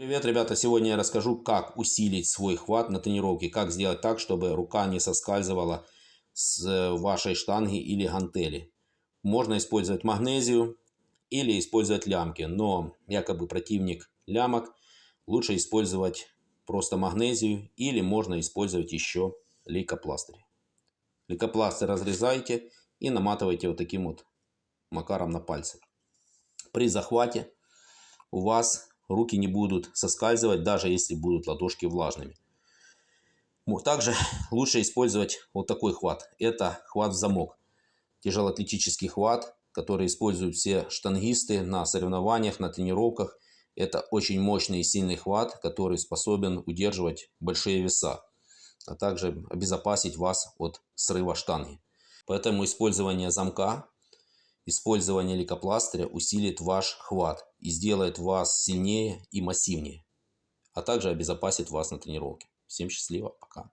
Привет, ребята! Сегодня я расскажу, как усилить свой хват на тренировке, как сделать так, чтобы рука не соскальзывала с вашей штанги или гантели. Можно использовать магнезию или использовать лямки, но якобы противник лямок, лучше использовать просто магнезию или можно использовать еще лейкопластырь. Лейкопластырь разрезайте и наматывайте вот таким вот макаром на пальцы. При захвате у вас руки не будут соскальзывать, даже если будут ладошки влажными. Также лучше использовать вот такой хват. Это хват в замок. Тяжелоатлетический хват, который используют все штангисты на соревнованиях, на тренировках. Это очень мощный и сильный хват, который способен удерживать большие веса, а также обезопасить вас от срыва штанги. Поэтому использование замка, использование лейкопластыря усилит ваш хват и сделает вас сильнее и массивнее, а также обезопасит вас на тренировке. Всем счастливо, пока.